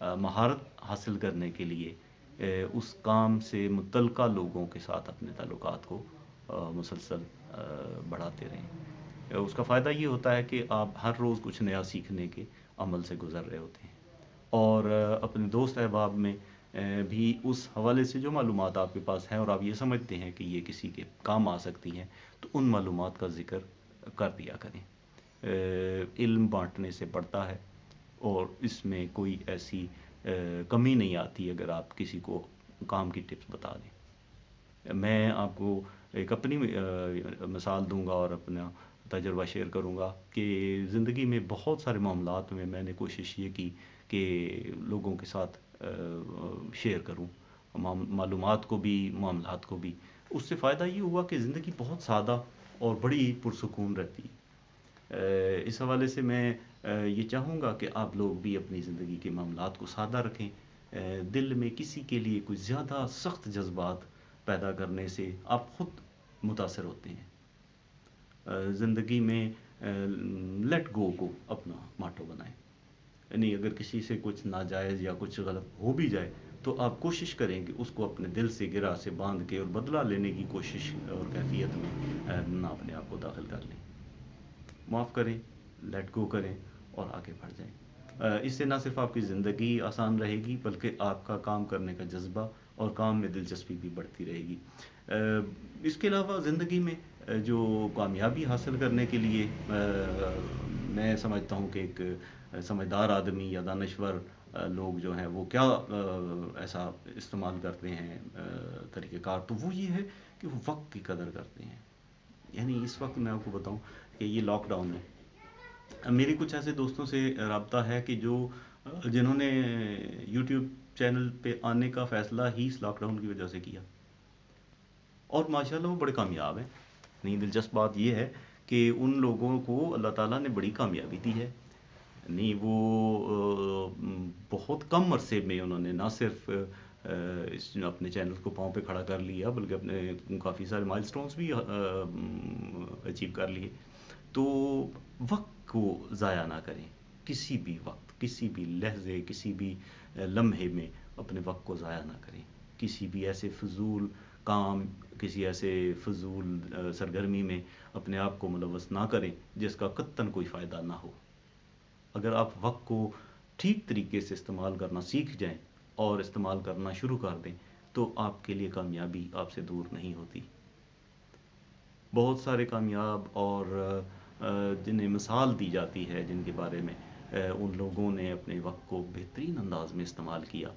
مہارت حاصل کرنے کے لیے اس کام سے متعلقہ لوگوں کے ساتھ اپنے تعلقات کو مسلسل بڑھاتے رہیں۔ اس کا فائدہ یہ ہوتا ہے کہ آپ ہر روز کچھ نیا سیکھنے کے عمل سے گزر رہے ہوتے ہیں، اور اپنے دوست احباب میں بھی اس حوالے سے جو معلومات آپ کے پاس ہیں اور آپ یہ سمجھتے ہیں کہ یہ کسی کے کام آ سکتی ہیں، تو ان معلومات کا ذکر کر دیا کریں۔ علم بانٹنے سے بڑھتا ہے، اور اس میں کوئی ایسی کمی نہیں آتی اگر آپ کسی کو کام کی ٹپس بتا دیں۔ میں آپ کو ایک اپنی مثال دوں گا اور اپنا تجربہ شیئر کروں گا کہ زندگی میں بہت سارے معاملات میں نے کوشش یہ کی کہ لوگوں کے ساتھ شیئر کروں، معلومات کو بھی معاملات کو بھی۔ اس سے فائدہ یہ ہوا کہ زندگی بہت سادہ اور بڑی پرسکون رہتی ہے۔ اس حوالے سے میں یہ چاہوں گا کہ آپ لوگ بھی اپنی زندگی کے معاملات کو سادہ رکھیں۔ دل میں کسی کے لیے کوئی زیادہ سخت جذبات پیدا کرنے سے آپ خود متاثر ہوتے ہیں۔ زندگی میں لیٹ گو کو اپنا ماٹو بنائیں، یعنی اگر کسی سے کچھ ناجائز یا کچھ غلط ہو بھی جائے تو آپ کوشش کریں کہ اس کو اپنے دل سے گرہ سے باندھ کے اور بدلہ لینے کی کوشش اور کیفیت میں نہ اپنے آپ کو داخل کر لیں۔ معاف کریں، لیٹ گو کریں اور آگے بڑھ جائیں۔ اس سے نہ صرف آپ کی زندگی آسان رہے گی بلکہ آپ کا کام کرنے کا جذبہ اور کام میں دلچسپی بھی بڑھتی رہے گی۔ اس کے علاوہ زندگی میں جو کامیابی حاصل کرنے کے لیے میں سمجھتا ہوں کہ ایک سمجھدار آدمی یا دانشور لوگ جو ہیں وہ کیا ایسا استعمال کرتے ہیں طریقہ کار، تو وہ یہ ہے کہ وہ وقت کی قدر کرتے ہیں۔ یعنی اس وقت میں آپ کو بتاؤں کہ یہ لاک ڈاؤن ہے، میرے کچھ ایسے دوستوں سے رابطہ ہے کہ جنہوں نے یوٹیوب چینل پہ آنے کا فیصلہ ہی اس لاک ڈاؤن کی وجہ سے کیا، اور ماشاءاللہ وہ بڑے کامیاب ہیں۔ نہیں، دلچسپ بات یہ ہے کہ ان لوگوں کو اللہ تعالیٰ نے بڑی کامیابی دی ہے۔ نہیں، وہ بہت کم عرصے میں انہوں نے نہ صرف اپنے چینل کو پاؤں پہ کھڑا کر لیا بلکہ اپنے کافی سارے مائل سٹونز بھی اچیو کر لیے۔ تو وقت کو ضائع نہ کریں، کسی بھی وقت، کسی بھی لحظے، کسی بھی لمحے میں اپنے وقت کو ضائع نہ کریں۔ کسی بھی ایسے فضول کام، کسی ایسے فضول سرگرمی میں اپنے آپ کو ملوث نہ کریں جس کا قطعاً کوئی فائدہ نہ ہو۔ اگر آپ وقت کو ٹھیک طریقے سے استعمال کرنا سیکھ جائیں اور استعمال کرنا شروع کر دیں تو آپ کے لیے کامیابی آپ سے دور نہیں ہوتی۔ بہت سارے کامیاب اور جنہیں مثال دی جاتی ہے، جن کے بارے میں ان لوگوں نے اپنے وقت کو بہترین انداز میں استعمال کیا۔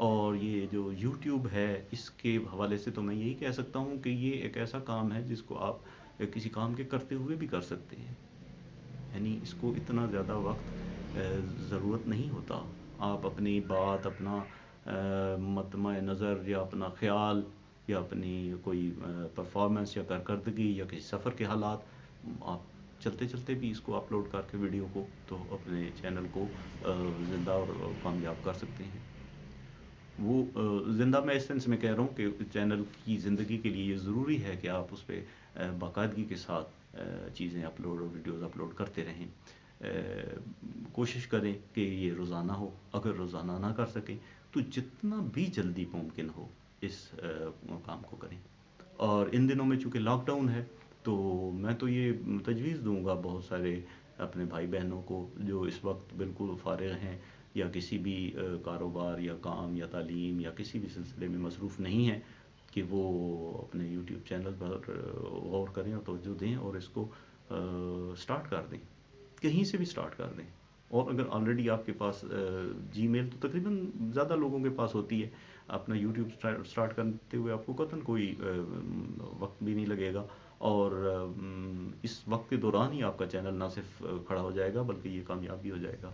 اور یہ جو یوٹیوب ہے، اس کے حوالے سے تو میں یہی کہہ سکتا ہوں کہ یہ ایک ایسا کام ہے جس کو آپ کسی کام کے کرتے ہوئے بھی کر سکتے ہیں، یعنی اس کو اتنا زیادہ وقت ضرورت نہیں ہوتا۔ آپ اپنی بات، اپنا مطمع نظر یا اپنا خیال یا اپنی کوئی پرفارمنس یا کارکردگی یا کسی سفر کے حالات، آپ چلتے چلتے بھی اس کو اپلوڈ کر کے ویڈیو کو تو اپنے چینل کو زندہ اور کامیاب کر سکتے ہیں۔ وہ زندہ میں اس سینس میں کہہ رہا ہوں کہ چینل کی زندگی کے لیے یہ ضروری ہے کہ آپ اس پہ باقاعدگی کے ساتھ چیزیں اپلوڈ اور ویڈیوز اپلوڈ کرتے رہیں۔ کوشش کریں کہ یہ روزانہ ہو، اگر روزانہ نہ کر سکیں تو جتنا بھی جلدی ممکن ہو اس کام کو کریں۔ اور ان دنوں میں چونکہ لاک ڈاؤن ہے تو میں تو یہ تجویز دوں گا بہت سارے اپنے بھائی بہنوں کو جو اس وقت بالکل فارغ ہیں یا کسی بھی کاروبار یا کام یا تعلیم یا کسی بھی سلسلے میں مصروف نہیں ہیں، کہ وہ اپنے یوٹیوب چینل پر غور کریں اور توجہ دیں اور اس کو سٹارٹ کر دیں، کہیں سے بھی سٹارٹ کر دیں۔ اور اگر آلریڈی آپ کے پاس جی میل تو تقریباً زیادہ لوگوں کے پاس ہوتی ہے، اپنا یوٹیوب سٹارٹ کرتے ہوئے آپ کو قطعاً کوئی وقت بھی نہیں لگے گا، اور اس وقت کے دوران ہی آپ کا چینل نہ صرف کھڑا ہو جائے گا بلکہ یہ کامیاب بھی ہو جائے گا۔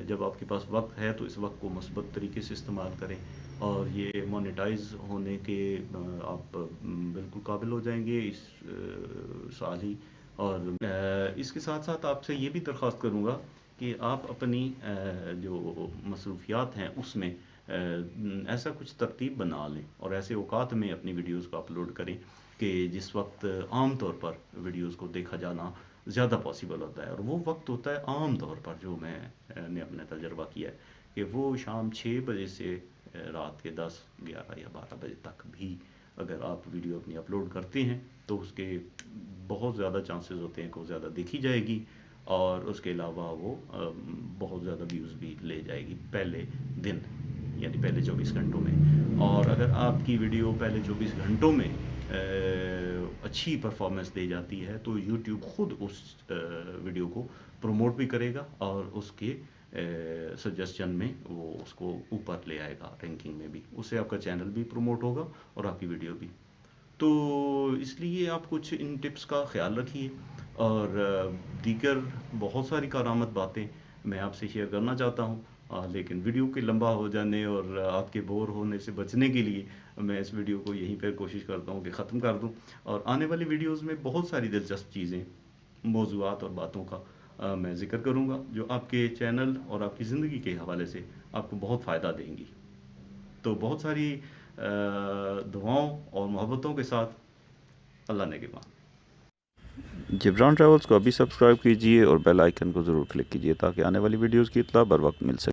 جب آپ کے پاس وقت ہے تو اس وقت کو مثبت طریقے سے استعمال کریں، اور یہ مونیٹائز ہونے کے آپ بالکل قابل ہو جائیں گے اس سال ہی۔ اور اس کے ساتھ ساتھ آپ سے یہ بھی درخواست کروں گا کہ آپ اپنی جو مصروفیات ہیں اس میں ایسا کچھ ترتیب بنا لیں اور ایسے اوقات میں اپنی ویڈیوز کو اپلوڈ کریں کہ جس وقت عام طور پر ویڈیوز کو دیکھا جانا زیادہ پاسیبل ہوتا ہے، اور وہ وقت ہوتا ہے عام طور پر جو میں نے اپنا تجربہ کیا ہے کہ وہ شام 6 بجے سے رات کے 10 11 یا 12 بجے تک بھی اگر آپ ویڈیو اپنی اپلوڈ کرتے ہیں تو اس کے بہت زیادہ چانسز ہوتے ہیں کہ وہ زیادہ دیکھی جائے گی، اور اس کے علاوہ وہ بہت زیادہ ویوز بھی لے جائے گی پہلے دن، یعنی پہلے 24 گھنٹوں میں۔ اور اگر آپ کی ویڈیو پہلے 24 گھنٹوں میں اچھی پرفارمنس دے جاتی ہے تو یوٹیوب خود اس ویڈیو کو پروموٹ بھی کرے گا، اور اس کے سجیسشن میں وہ اس کو اوپر لے آئے گا رینکنگ میں بھی، اس سے آپ کا چینل بھی پروموٹ ہوگا اور آپ کی ویڈیو بھی۔ تو اس لیے آپ کچھ ان ٹپس کا خیال رکھیے، اور دیگر بہت ساری کارآمد باتیں میں آپ سے شیئر کرنا چاہتا ہوں، لیکن ویڈیو کے لمبا ہو جانے اور آپ کے بور ہونے سے بچنے کے لیے میں اس ویڈیو کو یہیں پہ کوشش کرتا ہوں کہ ختم کر دوں، اور آنے والی ویڈیوز میں بہت ساری دلچسپ چیزیں، موضوعات اور باتوں کا میں ذکر کروں گا جو آپ کے چینل اور آپ کی زندگی کے حوالے سے آپ کو بہت فائدہ دیں گی۔ تو بہت ساری دعاؤں اور محبتوں کے ساتھ، اللہ نگہبان۔ جبران ٹریولز کو ابھی سبسکرائب کیجئے اور بیل آئیکن کو ضرور کلک کیجئے تاکہ آنے والی ویڈیوز کی اطلاع بر وقت مل سکے۔